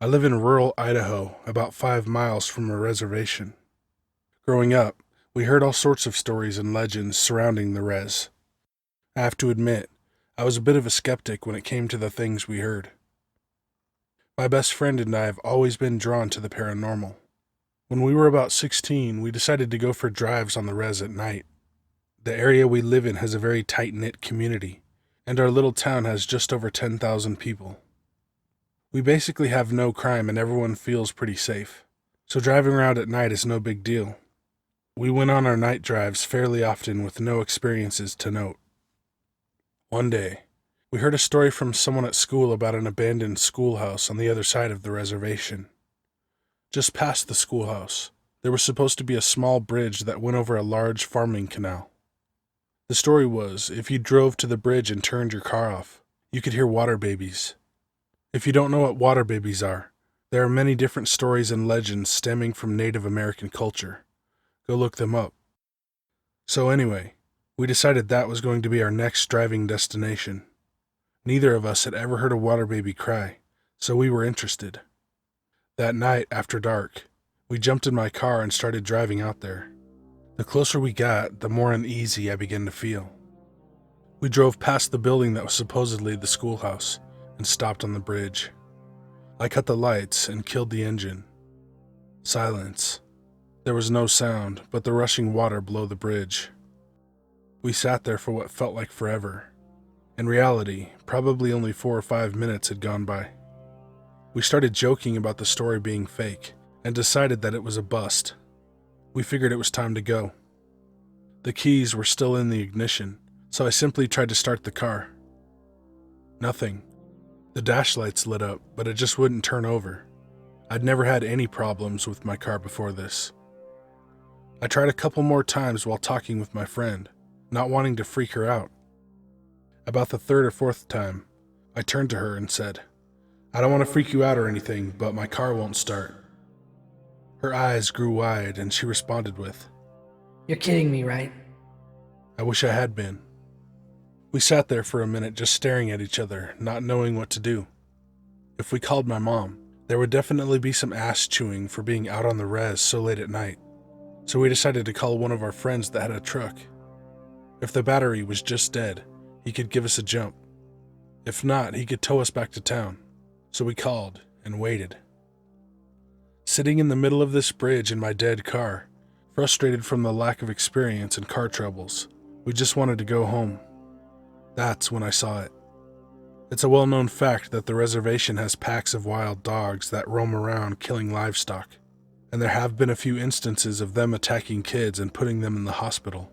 I live in rural Idaho, about 5 miles from a reservation. Growing up, we heard all sorts of stories and legends surrounding the res. I have to admit, I was a bit of a skeptic when it came to the things we heard. My best friend and I have always been drawn to the paranormal. When we were about 16, we decided to go for drives on the res at night. The area we live in has a very tight-knit community, and our little town has just over 10,000 people. We basically have no crime and everyone feels pretty safe, so driving around at night is no big deal. We went on our night drives fairly often with no experiences to note. One day, we heard a story from someone at school about an abandoned schoolhouse on the other side of the reservation. Just past the schoolhouse, there was supposed to be a small bridge that went over a large farming canal. The story was, if you drove to the bridge and turned your car off, you could hear water babies. If you don't know what water babies are, there are many different stories and legends stemming from Native American culture. Go look them up. So anyway, we decided that was going to be our next driving destination. Neither of us had ever heard a water baby cry, so we were interested. That night, after dark, we jumped in my car and started driving out there. The closer we got, the more uneasy I began to feel. We drove past the building that was supposedly the schoolhouse and stopped on the bridge. I cut the lights and killed the engine. Silence. There was no sound but the rushing water below the bridge. We sat there for what felt like forever. In reality, probably only 4 or 5 minutes had gone by. We started joking about the story being fake and decided that it was a bust. We figured it was time to go. The keys were still in the ignition, so I simply tried to start the car. Nothing. The dash lights lit up, but it just wouldn't turn over. I'd never had any problems with my car before this. I tried a couple more times while talking with my friend, not wanting to freak her out. About the 3rd or 4th time, I turned to her and said, "I don't want to freak you out or anything, but my car won't start." Her eyes grew wide and she responded with, "You're kidding me, right?" "I wish I had been." We sat there for a minute just staring at each other, not knowing what to do. If we called my mom, there would definitely be some ass chewing for being out on the res so late at night, so we decided to call one of our friends that had a truck. If the battery was just dead, he could give us a jump. If not, he could tow us back to town. So we called and waited. Sitting in the middle of this bridge in my dead car, frustrated from the lack of experience and car troubles, we just wanted to go home. That's when I saw it. It's a well-known fact that the reservation has packs of wild dogs that roam around killing livestock, and there have been a few instances of them attacking kids and putting them in the hospital.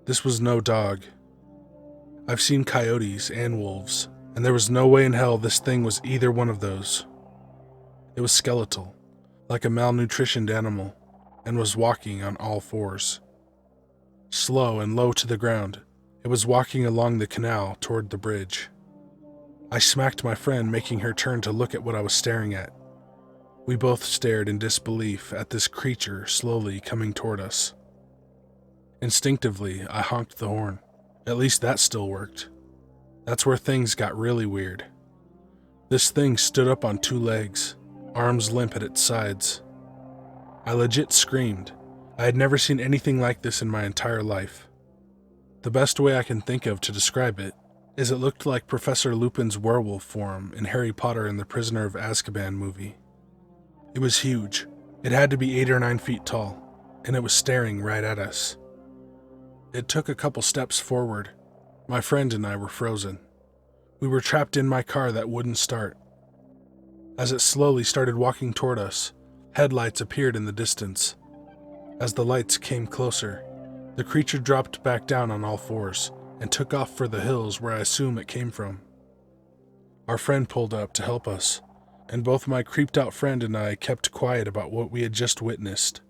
This was no dog. I've seen coyotes and wolves, and there was no way in hell this thing was either one of those. It was skeletal, like a malnutritioned animal, and was walking on all fours. Slow and low to the ground, it was walking along the canal toward the bridge. I smacked my friend, making her turn to look at what I was staring at. We both stared in disbelief at this creature slowly coming toward us. Instinctively, I honked the horn. At least that still worked. That's where things got really weird. This thing stood up on 2 legs, arms limp at its sides. I legit screamed. I had never seen anything like this in my entire life. The best way I can think of to describe it is it looked like Professor Lupin's werewolf form in Harry Potter and the Prisoner of Azkaban movie. It was huge. It had to be 8 or 9 feet tall, and it was staring right at us. It took a couple steps forward. My friend and I were frozen. We were trapped in my car that wouldn't start. As it slowly started walking toward us, headlights appeared in the distance. As the lights came closer, the creature dropped back down on all fours and took off for the hills where I assume it came from. Our friend pulled up to help us, and both my creeped-out friend and I kept quiet about what we had just witnessed.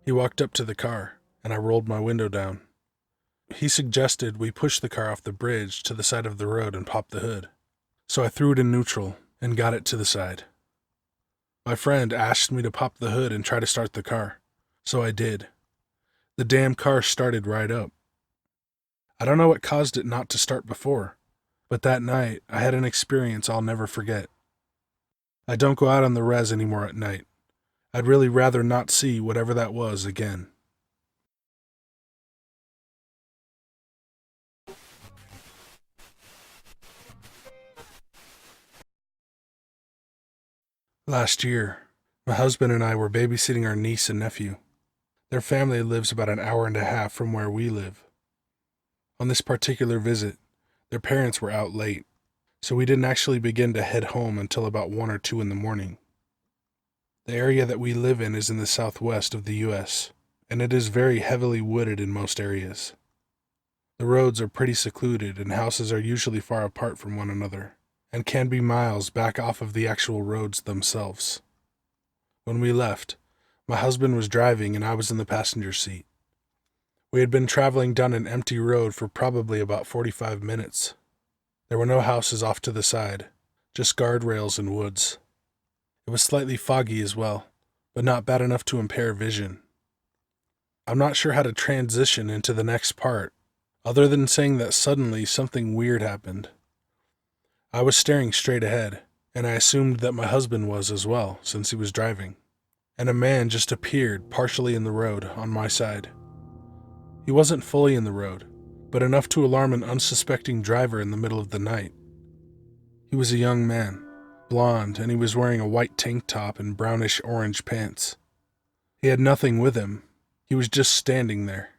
He walked up to the car, and I rolled my window down. He suggested we push the car off the bridge to the side of the road and pop the hood, so I threw it in neutral and got it to the side. My friend asked me to pop the hood and try to start the car, so I did. The damn car started right up. I don't know what caused it not to start before, but that night I had an experience I'll never forget. I don't go out on the res anymore at night. I'd really rather not see whatever that was again. Last year, my husband and I were babysitting our niece and nephew. Their family lives about an hour and a half from where we live. On this particular visit, their parents were out late, so we didn't actually begin to head home until about 1 or 2 in the morning. The area that we live in is in the southwest of the U.S., and it is very heavily wooded in most areas. The roads are pretty secluded, and houses are usually far apart from one another, and can be miles back off of the actual roads themselves. When we left, my husband was driving and I was in the passenger seat. We had been traveling down an empty road for probably about 45 minutes. There were no houses off to the side, just guardrails and woods. It was slightly foggy as well, but not bad enough to impair vision. I'm not sure how to transition into the next part, other than saying that suddenly something weird happened. I was staring straight ahead, and I assumed that my husband was as well, since he was driving, and a man just appeared partially in the road on my side. He wasn't fully in the road, but enough to alarm an unsuspecting driver in the middle of the night. He was a young man, blonde, and he was wearing a white tank top and brownish-orange pants. He had nothing with him. He was just standing there.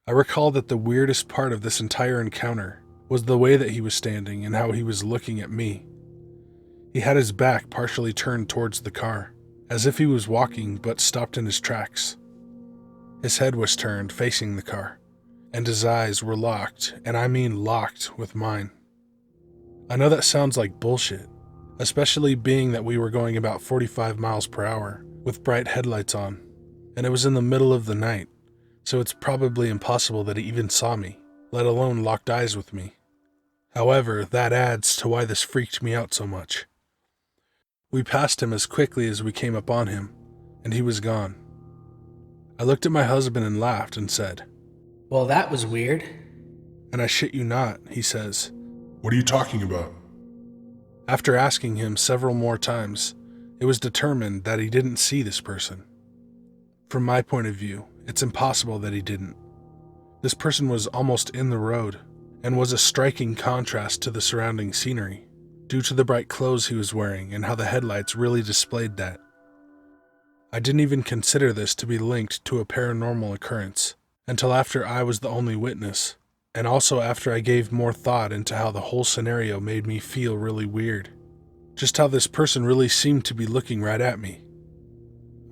I recall that the weirdest part of this entire encounter was the way that he was standing and how he was looking at me. He had his back partially turned towards the car, as if he was walking but stopped in his tracks. His head was turned, facing the car, and his eyes were locked, and I mean locked, with mine. I know that sounds like bullshit, especially being that we were going about 45 miles per hour with bright headlights on, and it was in the middle of the night, so it's probably impossible that he even saw me, let alone locked eyes with me. However, that adds to why this freaked me out so much. We passed him as quickly as we came upon him, and he was gone. I looked at my husband and laughed and said, Well, that was weird. "And I shit you not," he says. What are you talking about? After asking him several more times, it was determined that he didn't see this person. From my point of view, it's impossible that he didn't. This person was almost in the road, and was a striking contrast to the surrounding scenery, due to the bright clothes he was wearing and how the headlights really displayed that. I didn't even consider this to be linked to a paranormal occurrence until after I was the only witness, and also after I gave more thought into how the whole scenario made me feel really weird. Just how this person really seemed to be looking right at me.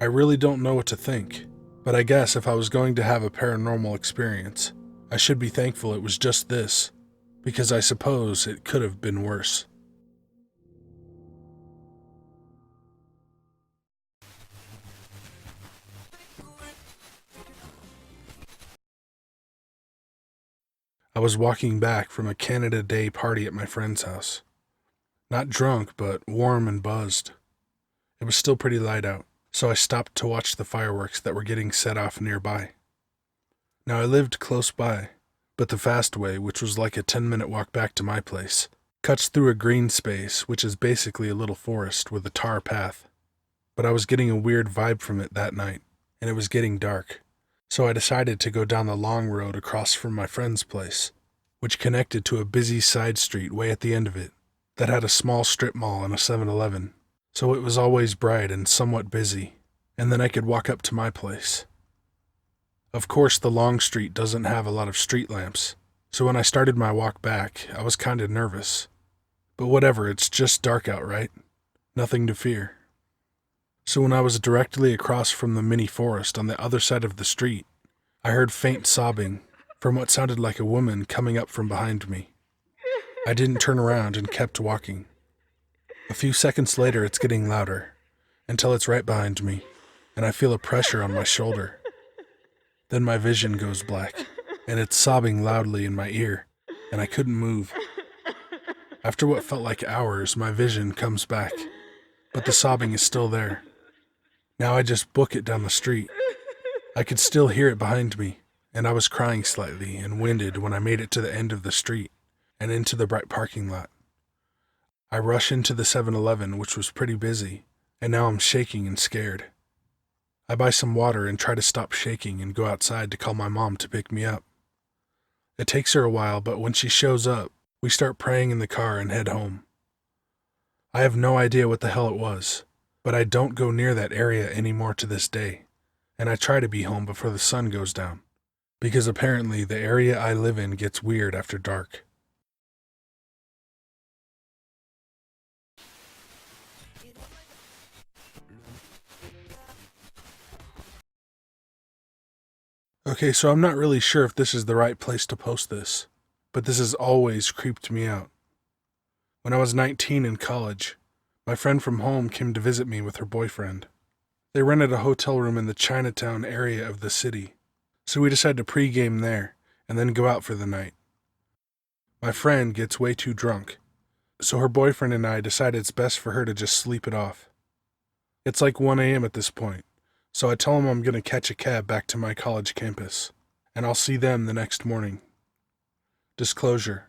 I really don't know what to think, but I guess if I was going to have a paranormal experience, I should be thankful it was just this, because I suppose it could have been worse. I was walking back from a Canada Day party at my friend's house. Not drunk, but warm and buzzed. It was still pretty light out, so I stopped to watch the fireworks that were getting set off nearby. Now I lived close by, but the fast way, which was like a 10-minute walk back to my place, cuts through a green space, which is basically a little forest with a tar path. But I was getting a weird vibe from it that night, and it was getting dark. So I decided to go down the long road across from my friend's place, which connected to a busy side street way at the end of it that had a small strip mall and a 7-Eleven, so it was always bright and somewhat busy, and then I could walk up to my place. Of course, the long street doesn't have a lot of street lamps, so when I started my walk back, I was kind of nervous. But whatever, it's just dark out, right? Nothing to fear. So when I was directly across from the mini forest on the other side of the street, I heard faint sobbing from what sounded like a woman coming up from behind me. I didn't turn around and kept walking. A few seconds later, it's getting louder, until it's right behind me, and I feel a pressure on my shoulder. Then my vision goes black, and it's sobbing loudly in my ear, and I couldn't move. After what felt like hours, my vision comes back, but the sobbing is still there. Now I just book it down the street. I could still hear it behind me, and I was crying slightly and winded when I made it to the end of the street and into the bright parking lot. I rush into the 7-Eleven, which was pretty busy, and now I'm shaking and scared. I buy some water and try to stop shaking and go outside to call my mom to pick me up. It takes her a while, but when she shows up, we start praying in the car and head home. I have no idea what the hell it was, but I don't go near that area anymore to this day, and I try to be home before the sun goes down, because apparently the area I live in gets weird after dark. Okay, so I'm not really sure if this is the right place to post this, but this has always creeped me out. When I was 19 in college, my friend from home came to visit me with her boyfriend. They rented a hotel room in the Chinatown area of the city, so we decided to pregame there and then go out for the night. My friend gets way too drunk, so her boyfriend and I decided it's best for her to just sleep it off. It's like 1 a.m. at this point, so I tell him I'm going to catch a cab back to my college campus, and I'll see them the next morning. Disclosure: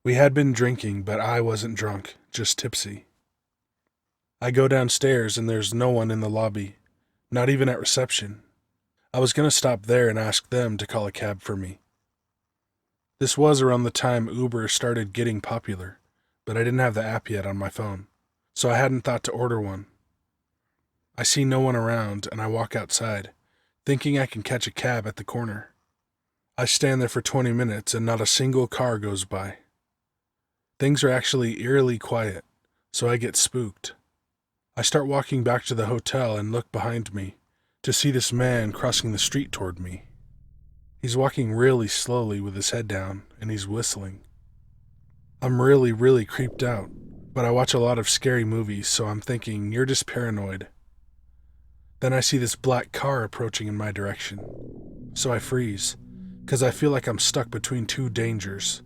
we had been drinking, but I wasn't drunk, just tipsy. I go downstairs and there's no one in the lobby, not even at reception. I was going to stop there and ask them to call a cab for me. This was around the time Uber started getting popular, but I didn't have the app yet on my phone, so I hadn't thought to order one. I see no one around and I walk outside, thinking I can catch a cab at the corner. I stand there for 20 minutes and not a single car goes by. Things are actually eerily quiet, so I get spooked. I start walking back to the hotel and look behind me to see this man crossing the street toward me. He's walking really slowly with his head down and he's whistling. I'm really creeped out, but I watch a lot of scary movies, so I'm thinking, you're just paranoid. Then I see this black car approaching in my direction, so I freeze, because I feel like I'm stuck between two dangers.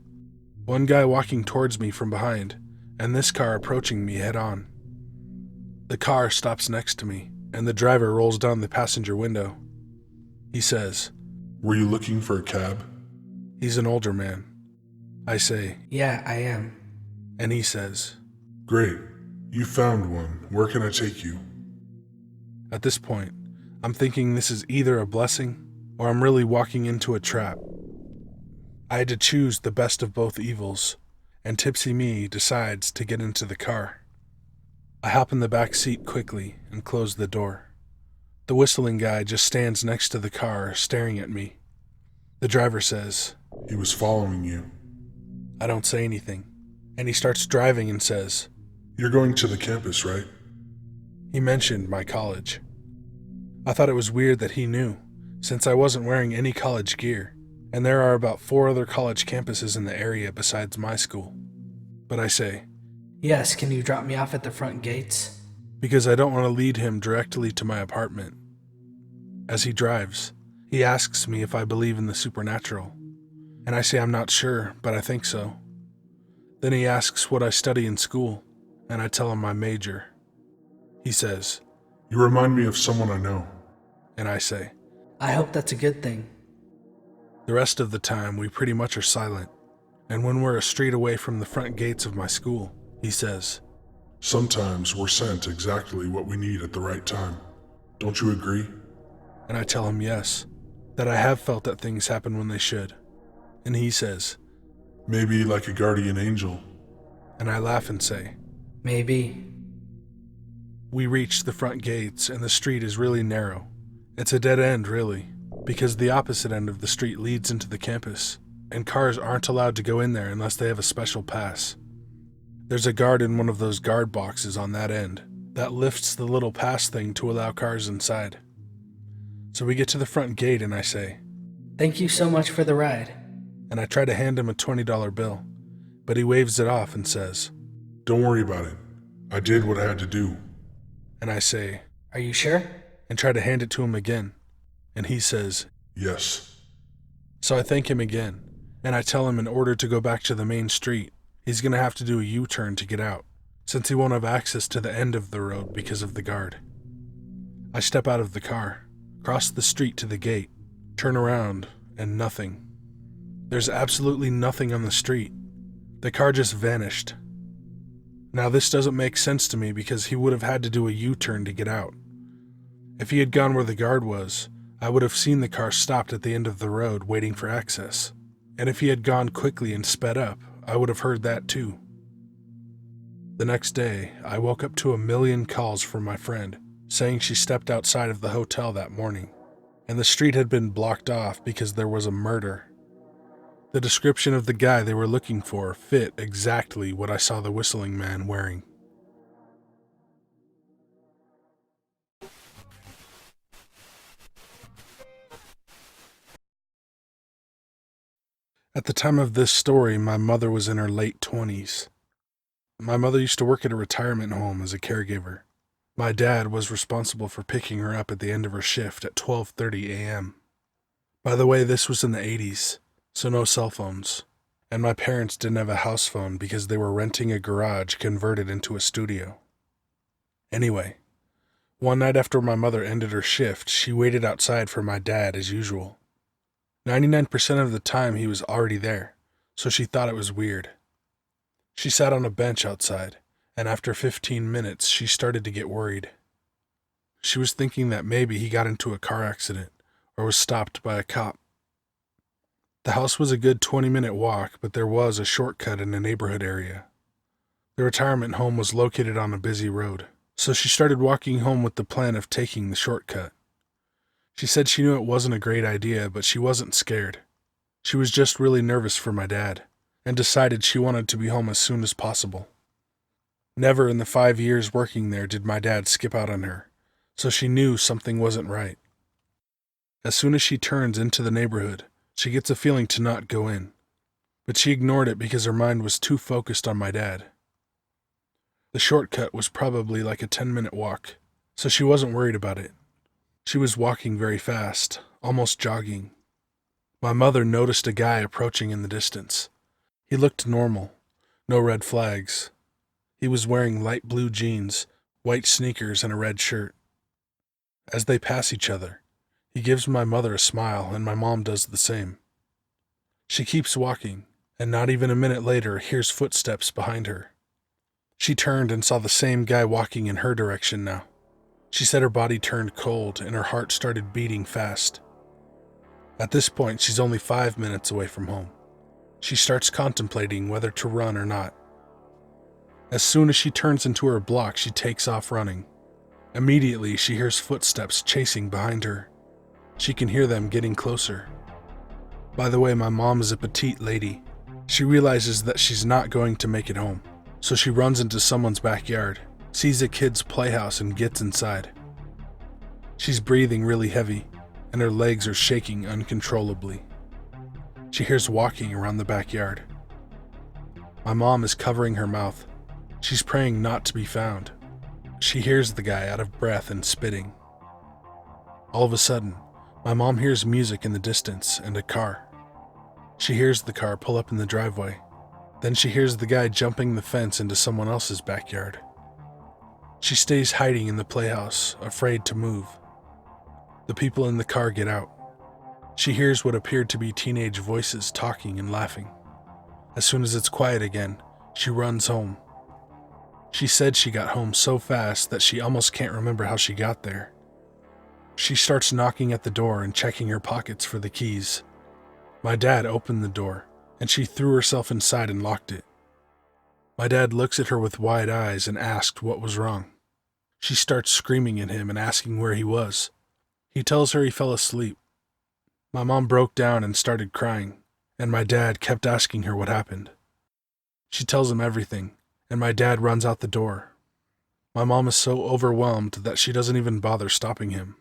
One guy walking towards me from behind, and this car approaching me head on. The car stops next to me, and the driver rolls down the passenger window. He says, "Were you looking for a cab?" He's an older man. I say, Yeah, I am. and he says, "Great. You found one. Where can I take you?" At this point, I'm thinking this is either a blessing or I'm really walking into a trap. I had to choose the best of both evils, and tipsy me decides to get into the car. I hop in the back seat quickly and close the door. The whistling guy just stands next to the car, staring at me. The driver says, "He was following you." I don't say anything, and he starts driving and says, "You're going to the campus, right?" He mentioned my college. I thought it was weird that he knew, since I wasn't wearing any college gear, and there are about 4 other college campuses in the area besides my school. But I say, Yes, can you drop me off at the front gates? because I don't want to lead him directly to my apartment. As he drives, he asks me if I believe in the supernatural, and I say I'm not sure, but I think so. Then he asks what I study in school, and I tell him my major. He says, "You remind me of someone I know." and I say. I hope that's a good thing. The rest of the time, we pretty much are silent, and when we're a street away from the front gates of my school, he says, "Sometimes we're sent exactly what we need at the right time. Don't you agree?" and I tell him yes, that I have felt that things happen when they should. And he says, "Maybe like a guardian angel." and I laugh and say. Maybe. We reach the front gates, and the street is really narrow. It's a dead end, really, because the opposite end of the street leads into the campus, and cars aren't allowed to go in there unless they have a special pass. There's a guard in one of those guard boxes on that end that lifts the little pass thing to allow cars inside. So we get to the front gate, and I say, Thank you so much for the ride. and I try to hand him a $20 bill, but he waves it off and says, "Don't worry about it. I did what I had to do." and I say, Are you sure? and try to hand it to him again, and he says, "Yes." so I thank him again, and I tell him in order to go back to the main street, he's going to have to do a U-turn to get out, since he won't have access to the end of the road because of the guard. I step out of the car, cross the street to the gate, turn around, and nothing. There's absolutely nothing on the street. The car just vanished. Now this doesn't make sense to me because he would have had to do a U-turn to get out. If he had gone where the guard was, I would have seen the car stopped at the end of the road waiting for access. And if he had gone quickly and sped up, I would have heard that too. The next day, I woke up to a million calls from my friend, saying she stepped outside of the hotel that morning, and the street had been blocked off because there was a murder. The description of the guy they were looking for fit exactly what I saw the whistling man wearing. At the time of this story, my mother was in her late 20s. My mother used to work at a retirement home as a caregiver. My dad was responsible for picking her up at the end of her shift at 12:30 a.m. By the way, this was in the 80s, so no cell phones. And my parents didn't have a house phone because they were renting a garage converted into a studio. Anyway, one night after my mother ended her shift, she waited outside for my dad as usual. 99% of the time he was already there, so she thought it was weird. She sat on a bench outside, and after 15 minutes, she started to get worried. She was thinking that maybe he got into a car accident or was stopped by a cop. The house was a good 20-minute walk, but there was a shortcut in a neighborhood area. The retirement home was located on a busy road, so she started walking home with the plan of taking the shortcut. She said she knew it wasn't a great idea, but she wasn't scared. She was just really nervous for my dad, and decided she wanted to be home as soon as possible. Never in the 5 years working there did my dad skip out on her, so she knew something wasn't right. As soon as she turns into the neighborhood, she gets a feeling to not go in, but she ignored it because her mind was too focused on my dad. The shortcut was probably like a 10-minute walk, so she wasn't worried about it. She was walking very fast, almost jogging. My mother noticed a guy approaching in the distance. He looked normal, no red flags. He was wearing light blue jeans, white sneakers, and a red shirt. As they pass each other, he gives my mother a smile, and my mom does the same. She keeps walking, and not even a minute later hears footsteps behind her. She turned and saw the same guy walking in her direction now. She said her body turned cold, and her heart started beating fast. At this point, she's only 5 minutes away from home. She starts contemplating whether to run or not. As soon as she turns into her block, she takes off running. Immediately, she hears footsteps chasing behind her. She can hear them getting closer. By the way, my mom is a petite lady. She realizes that she's not going to make it home, so she runs into someone's backyard, sees a kid's playhouse, and gets inside. She's breathing really heavy, and her legs are shaking uncontrollably. She hears walking around the backyard. My mom is covering her mouth. She's praying not to be found. She hears the guy out of breath and spitting. All of a sudden, my mom hears music in the distance and a car. She hears the car pull up in the driveway. Then she hears the guy jumping the fence into someone else's backyard. She stays hiding in the playhouse, afraid to move. The people in the car get out. She hears what appeared to be teenage voices talking and laughing. As soon as it's quiet again, she runs home. She said she got home so fast that she almost can't remember how she got there. She starts knocking at the door and checking her pockets for the keys. My dad opened the door, and she threw herself inside and locked it. My dad looks at her with wide eyes and asked what was wrong. She starts screaming at him and asking where he was. He tells her he fell asleep. My mom broke down and started crying, and my dad kept asking her what happened. She tells him everything, and my dad runs out the door. My mom is so overwhelmed that she doesn't even bother stopping him.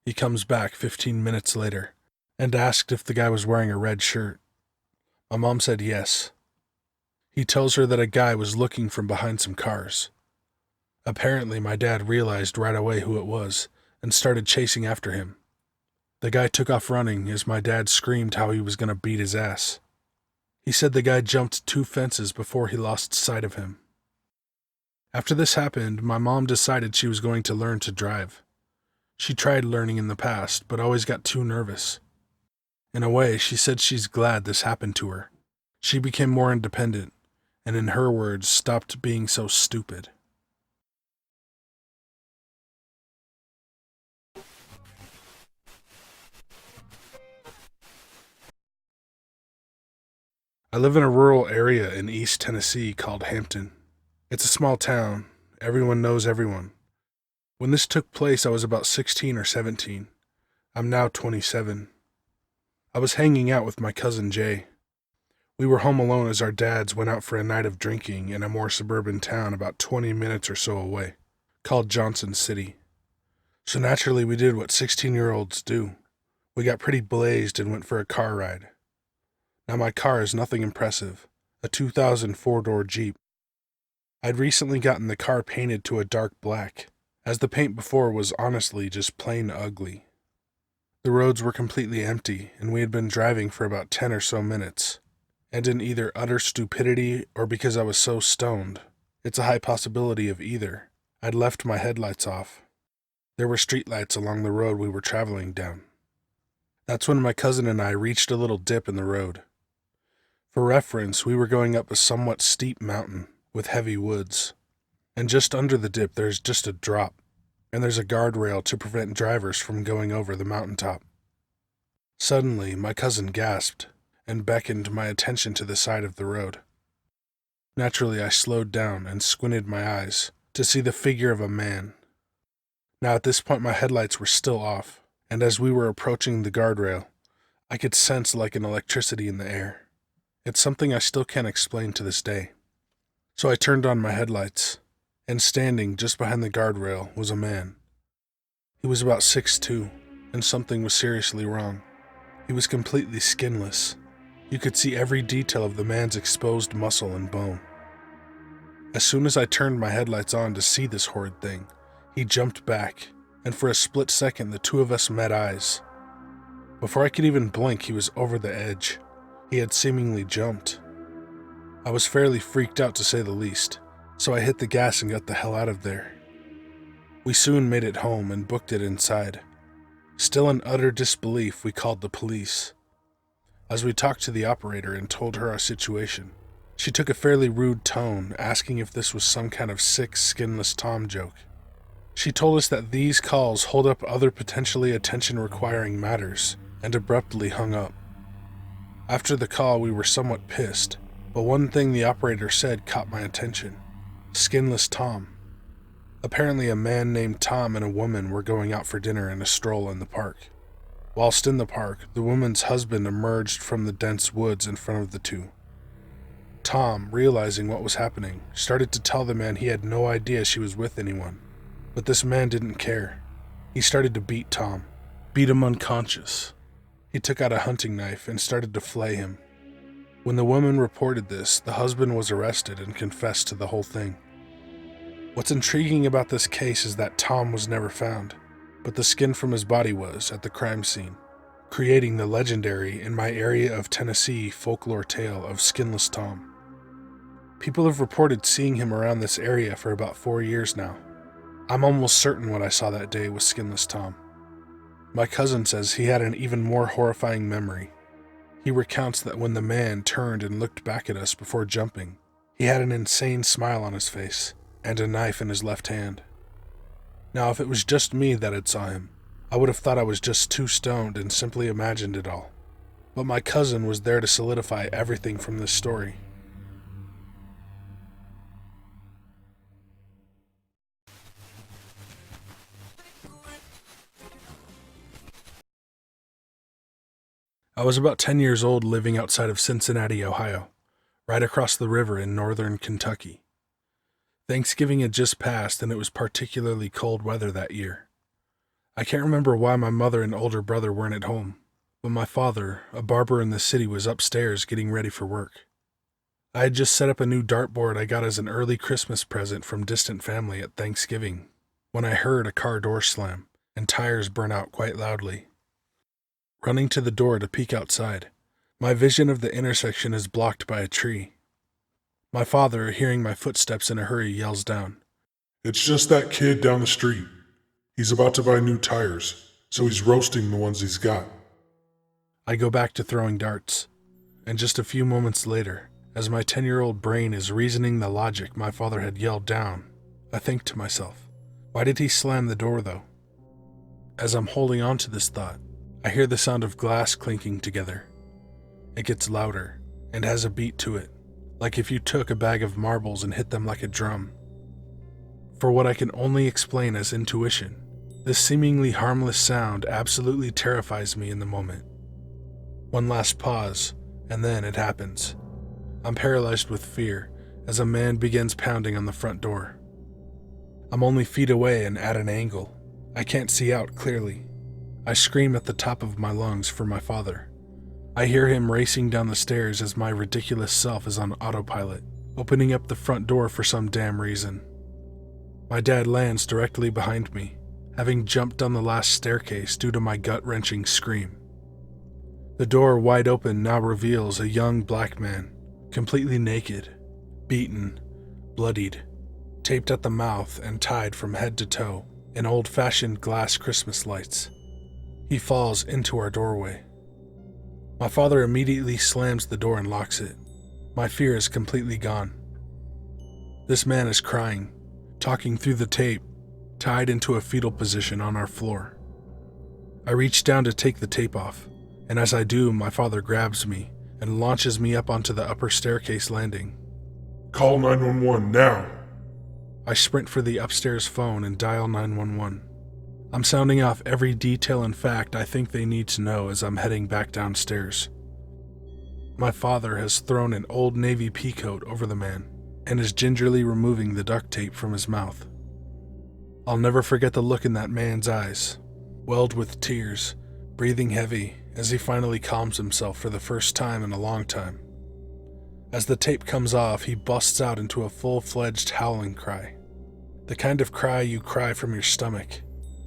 He comes back 15 minutes later and asked if the guy was wearing a red shirt. My mom said yes. He tells her that a guy was looking from behind some cars. Apparently, my dad realized right away who it was and started chasing after him. The guy took off running as my dad screamed how he was going to beat his ass. He said the guy jumped 2 fences before he lost sight of him. After this happened, my mom decided she was going to learn to drive. She tried learning in the past, but always got too nervous. In a way, she said she's glad this happened to her. She became more independent, and in her words, stopped being so stupid. I live in a rural area in East Tennessee called Hampton. It's a small town. Everyone knows everyone. When this took place, I was about 16 or 17. I'm now 27. I was hanging out with my cousin Jay. We were home alone as our dads went out for a night of drinking in a more suburban town about 20 minutes or so away, called Johnson City. So naturally we did what 16-year-olds do. We got pretty blazed and went for a car ride. Now my car is nothing impressive, a 2000 four-door Jeep. I'd recently gotten the car painted to a dark black, as the paint before was honestly just plain ugly. The roads were completely empty, and we had been driving for about 10 or so minutes, and in either utter stupidity or because I was so stoned, it's a high possibility of either, I'd left my headlights off. There were streetlights along the road we were traveling down. That's when my cousin and I reached a little dip in the road. For reference, we were going up a somewhat steep mountain with heavy woods, and just under the dip there's just a drop, and there's a guardrail to prevent drivers from going over the mountaintop. Suddenly, my cousin gasped and beckoned my attention to the side of the road. Naturally, I slowed down and squinted my eyes to see the figure of a man. Now at this point my headlights were still off, and as we were approaching the guardrail, I could sense like an electricity in the air. It's something I still can't explain to this day. So I turned on my headlights, and standing just behind the guardrail was a man. He was about 6'2", and something was seriously wrong. He was completely skinless. You could see every detail of the man's exposed muscle and bone. As soon as I turned my headlights on to see this horrid thing, he jumped back, and for a split second the two of us met eyes. Before I could even blink, he was over the edge. He had seemingly jumped. I was fairly freaked out to say the least, so I hit the gas and got the hell out of there. We soon made it home and booked it inside. Still in utter disbelief, we called the police. As we talked to the operator and told her our situation, she took a fairly rude tone, asking if this was some kind of sick Skinless Tom joke. She told us that these calls hold up other potentially attention-requiring matters, and abruptly hung up. After the call, we were somewhat pissed, but one thing the operator said caught my attention. Skinless Tom. Apparently a man named Tom and a woman were going out for dinner and a stroll in the park. Whilst in the park, the woman's husband emerged from the dense woods in front of the two. Tom, realizing what was happening, started to tell the man he had no idea she was with anyone. But this man didn't care. He started to beat Tom, beat him unconscious. He took out a hunting knife and started to flay him. When the woman reported this, the husband was arrested and confessed to the whole thing. What's intriguing about this case is that Tom was never found, but the skin from his body was at the crime scene, creating the legendary, in my area of Tennessee, folklore tale of Skinless Tom. People have reported seeing him around this area for about 4 years now. I'm almost certain what I saw that day was Skinless Tom. My cousin says he had an even more horrifying memory. He recounts that when the man turned and looked back at us before jumping, he had an insane smile on his face and a knife in his left hand. Now, if it was just me that had saw him, I would have thought I was just too stoned and simply imagined it all. But my cousin was there to solidify everything from this story. I was about 10 years old living outside of Cincinnati, Ohio, right across the river in northern Kentucky. Thanksgiving had just passed and it was particularly cold weather that year. I can't remember why my mother and older brother weren't at home, but my father, a barber in the city, was upstairs getting ready for work. I had just set up a new dartboard I got as an early Christmas present from distant family at Thanksgiving when I heard a car door slam and tires burn out quite loudly. Running to the door to peek outside, my vision of the intersection is blocked by a tree. My father, hearing my footsteps in a hurry, yells down, "It's just that kid down the street. He's about to buy new tires, so he's roasting the ones he's got." I go back to throwing darts, and just a few moments later, As my 10-year-old brain is reasoning the logic my father had yelled down, I think to myself, why did he slam the door though? As I'm holding on to this thought, I hear the sound of glass clinking together. It gets louder and has a beat to it, like if you took a bag of marbles and hit them like a drum. For what I can only explain as intuition, this seemingly harmless sound absolutely terrifies me in the moment. One last pause, and then it happens. I'm paralyzed with fear as a man begins pounding on the front door. I'm only feet away and at an angle. I can't see out clearly. I scream at the top of my lungs for my father. I hear him racing down the stairs as my ridiculous self is on autopilot, opening up the front door for some damn reason. My dad lands directly behind me, having jumped down the last staircase due to my gut-wrenching scream. The door wide open now reveals a young black man, completely naked, beaten, bloodied, taped at the mouth and tied from head to toe in old-fashioned glass Christmas lights. He falls into our doorway. My father immediately slams the door and locks it. My fear is completely gone. This man is crying, talking through the tape, tied into a fetal position on our floor. I reach down to take the tape off, and as I do, my father grabs me and launches me up onto the upper staircase landing. Call 911 now! I sprint for the upstairs phone and dial 911. I'm sounding off every detail and fact I think they need to know as I'm heading back downstairs. My father has thrown an old navy pea coat over the man and is gingerly removing the duct tape from his mouth. I'll never forget the look in that man's eyes, welled with tears, breathing heavy as he finally calms himself for the first time in a long time. As the tape comes off, he busts out into a full-fledged howling cry. The kind of cry you cry from your stomach,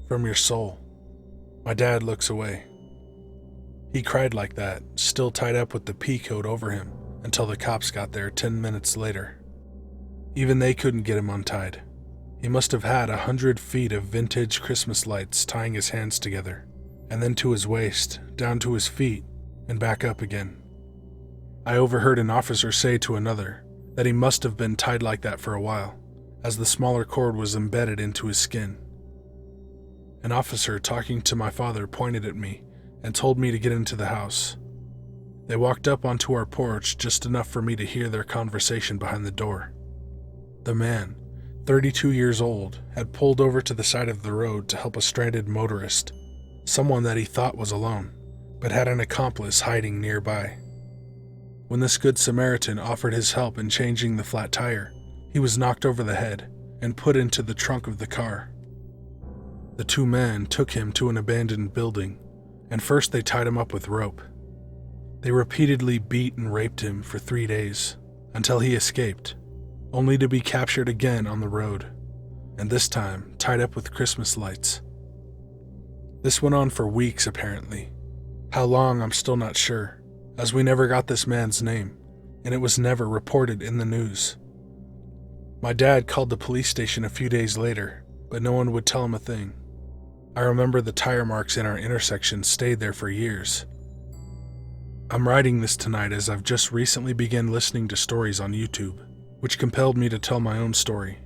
from your soul. My dad looks away. He cried like that, still tied up with the pea coat over him, until the cops got there 10 minutes later. Even they couldn't get him untied. He must have had 100 feet of vintage Christmas lights tying his hands together, and then to his waist, down to his feet, and back up again. I overheard an officer say to another that he must have been tied like that for a while, as the smaller cord was embedded into his skin. An officer talking to my father pointed at me and told me to get into the house. They walked up onto our porch just enough for me to hear their conversation behind the door. The man, 32 years old, had pulled over to the side of the road to help a stranded motorist, someone that he thought was alone, but had an accomplice hiding nearby. When this good Samaritan offered his help in changing the flat tire, he was knocked over the head and put into the trunk of the car. The two men took him to an abandoned building, and first they tied him up with rope. They repeatedly beat and raped him for 3 days, until he escaped, only to be captured again on the road, and this time tied up with Christmas lights. This went on for weeks apparently. How long I'm still not sure, as we never got this man's name, and it was never reported in the news. My dad called the police station a few days later, but no one would tell him a thing. I remember the tire marks in our intersection stayed there for years. I'm writing this tonight as I've just recently begun listening to stories on YouTube, which compelled me to tell my own story.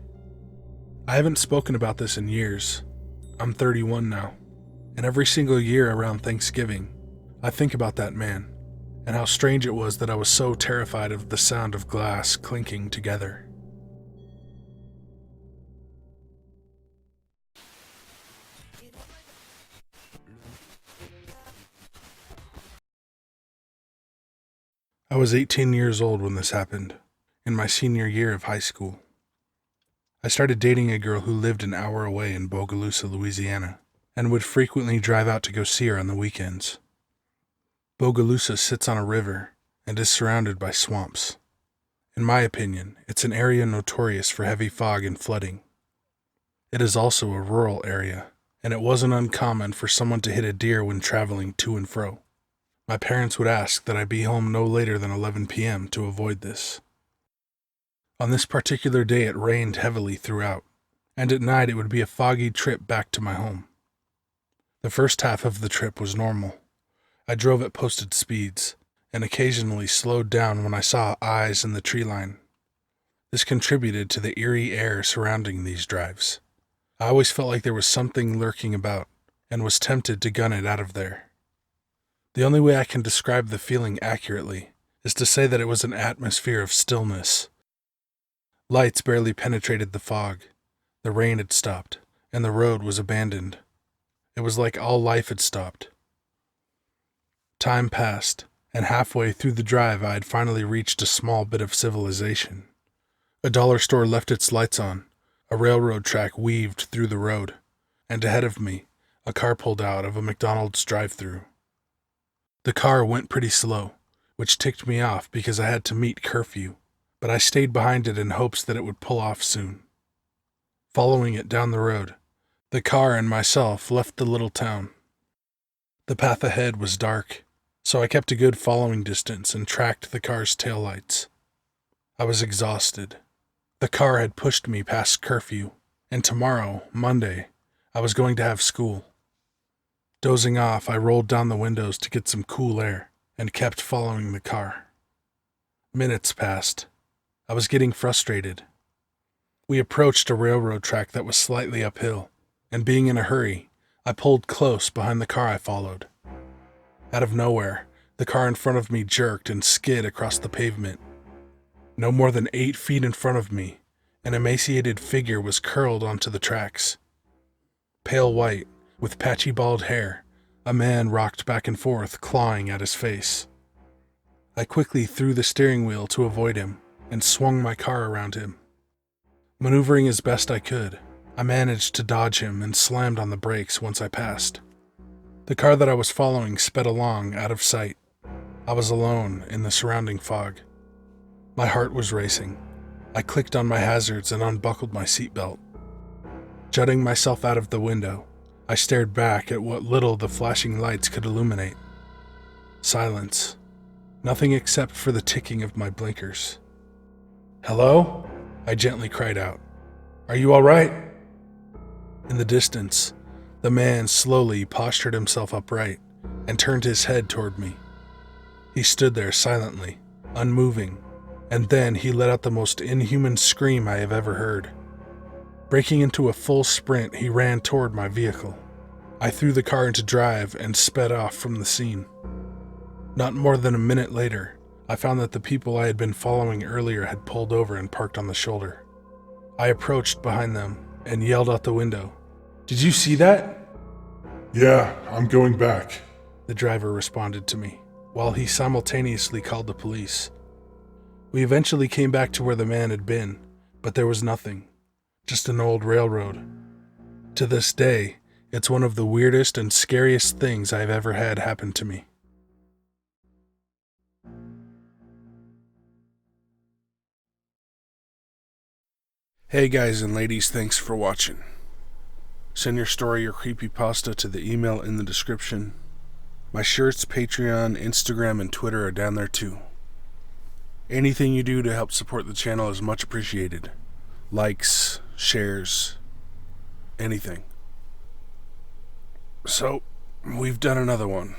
I haven't spoken about this in years. I'm 31 now, and every single year around Thanksgiving, I think about that man, and how strange it was that I was so terrified of the sound of glass clinking together. I was 18 years old when this happened, in my senior year of high school. I started dating a girl who lived an hour away in Bogalusa, Louisiana, and would frequently drive out to go see her on the weekends. Bogalusa sits on a river and is surrounded by swamps. In my opinion, it's an area notorious for heavy fog and flooding. It is also a rural area, and it wasn't uncommon for someone to hit a deer when traveling to and fro. My parents would ask that I be home no later than 11 p.m. to avoid this. On this particular day it rained heavily throughout, and at night it would be a foggy trip back to my home. The first half of the trip was normal. I drove at posted speeds, and occasionally slowed down when I saw eyes in the tree line. This contributed to the eerie air surrounding these drives. I always felt like there was something lurking about, and was tempted to gun it out of there. The only way I can describe the feeling accurately is to say that it was an atmosphere of stillness. Lights barely penetrated the fog. The rain had stopped, and the road was abandoned. It was like all life had stopped. Time passed, and halfway through the drive I had finally reached a small bit of civilization. A dollar store left its lights on, a railroad track weaved through the road, and ahead of me, a car pulled out of a McDonald's drive-thru. The car went pretty slow, which ticked me off because I had to meet curfew, but I stayed behind it in hopes that it would pull off soon. Following it down the road, the car and myself left the little town. The path ahead was dark, so I kept a good following distance and tracked the car's taillights. I was exhausted. The car had pushed me past curfew, and tomorrow, Monday, I was going to have school. Dozing off, I rolled down the windows to get some cool air and kept following the car. Minutes passed. I was getting frustrated. We approached a railroad track that was slightly uphill, and being in a hurry, I pulled close behind the car I followed. Out of nowhere, the car in front of me jerked and skid across the pavement. No more than 8 feet in front of me, an emaciated figure was curled onto the tracks. Pale white, with patchy bald hair, a man rocked back and forth, clawing at his face. I quickly threw the steering wheel to avoid him and swung my car around him. Maneuvering as best I could, I managed to dodge him and slammed on the brakes once I passed. The car that I was following sped along out of sight. I was alone in the surrounding fog. My heart was racing. I clicked on my hazards and unbuckled my seatbelt. Jutting myself out of the window, I stared back at what little the flashing lights could illuminate. Silence. Nothing except for the ticking of my blinkers. "Hello?" I gently cried out. "Are you all right?" In the distance, the man slowly postured himself upright and turned his head toward me. He stood there silently, unmoving, and then he let out the most inhuman scream I have ever heard. Breaking into a full sprint, he ran toward my vehicle. I threw the car into drive and sped off from the scene. Not more than a minute later, I found that the people I had been following earlier had pulled over and parked on the shoulder. I approached behind them and yelled out the window, "Did you see that?" Yeah, I'm going back. The driver responded to me, while he simultaneously called the police. We eventually came back to where the man had been, but there was nothing, just an old railroad. To this day, it's one of the weirdest and scariest things I've ever had happen to me. Hey guys and ladies, thanks for watching. Send your story or creepypasta to the email in the description. My shirts, Patreon, Instagram, and Twitter are down there too. Anything you do to help support the channel is much appreciated. Likes, shares, anything. So, we've done another one.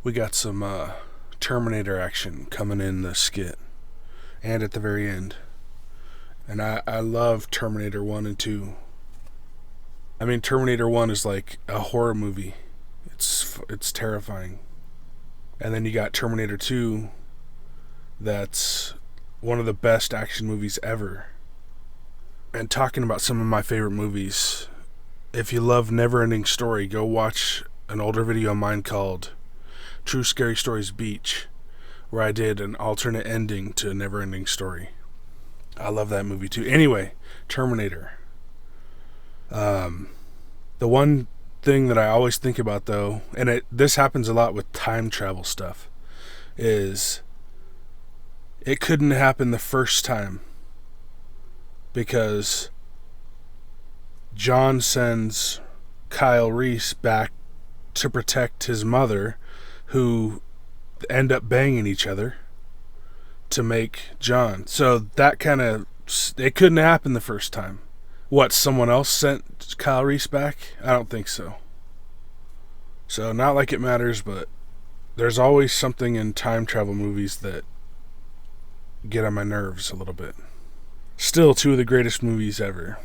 We got some Terminator action coming in the skit, and at the very end. And I love Terminator 1 and 2. I mean, Terminator 1 is like a horror movie. It's terrifying. And then you got Terminator 2, that's one of the best action movies ever. And talking about some of my favorite movies, if you love Neverending Story, go watch an older video of mine called True Scary Stories Beach, where I did an alternate ending to Neverending Story. I love that movie too. Anyway, Terminator. The one thing that I always think about though, and this happens a lot with time travel stuff, is it couldn't happen the first time because John sends Kyle Reese back to protect his mother, who end up banging each other to make John. So that kind of, it couldn't happen the first time. What, someone else sent Kyle Reese back? I don't think so. So not like it matters, but There's always something in time travel movies that get on my nerves a little bit. Still, two of the greatest movies ever.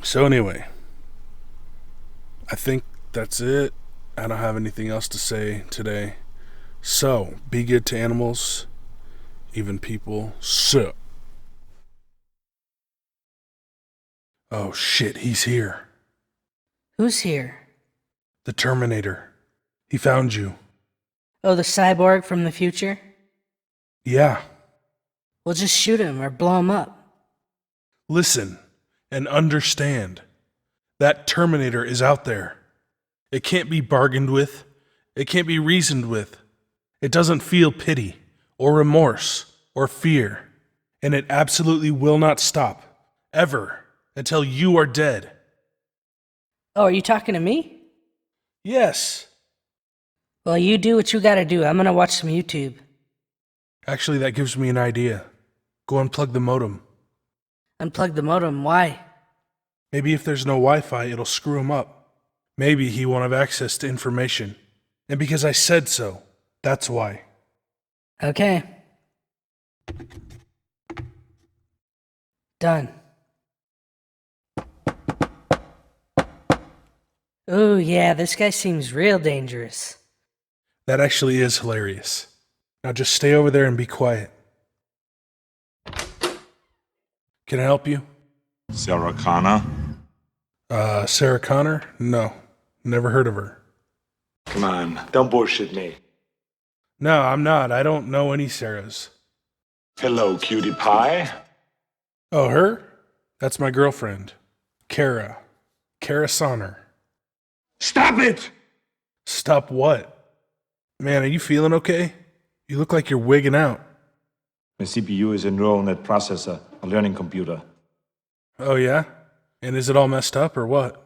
So anyway, I think that's it. I don't have anything else to say today. So, be good to animals, even people. So. Oh shit, he's here. Who's here? The Terminator. He found you. Oh, the cyborg from the future? Yeah. We'll just shoot him or blow him up. Listen and understand. That Terminator is out there. It can't be bargained with. It can't be reasoned with. It doesn't feel pity or remorse or fear. And it absolutely will not stop, ever, until you are dead. Oh, are you talking to me? Yes. Well, you do what you gotta do. I'm gonna watch some YouTube. Actually, that gives me an idea. Go unplug the modem. Unplug the modem. Why? Maybe if there's no Wi-Fi, it'll screw him up. Maybe he won't have access to information. And because I said so, that's why. Okay. Done. Ooh, yeah, this guy seems real dangerous. That actually is hilarious. Now just stay over there and be quiet. Can I help you? Sarah Connor? Sarah Connor? No, never heard of her. Come on, don't bullshit me. No, I'm not. I don't know any Sarahs. Hello, cutie pie. Oh, her? That's my girlfriend. Kara. Kara Sonner. Stop it! Stop what? Man, are you feeling okay? You look like you're wigging out. My CPU is a neural net processor, a learning computer. Oh, yeah? And is it all messed up or what?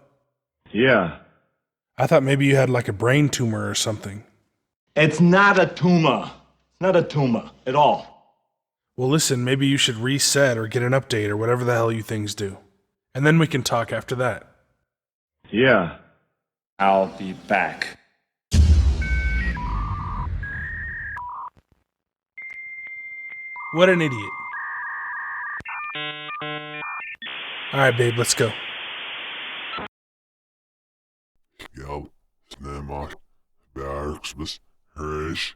Yeah. I thought maybe you had like a brain tumor or something. It's not a tumor. Not a tumor at all. Well, listen, maybe you should reset or get an update or whatever the hell you things do. And then we can talk after that. Yeah. I'll be back. What an idiot. Alright, babe, let's go. Ja, snämar, bärksbes, hörs.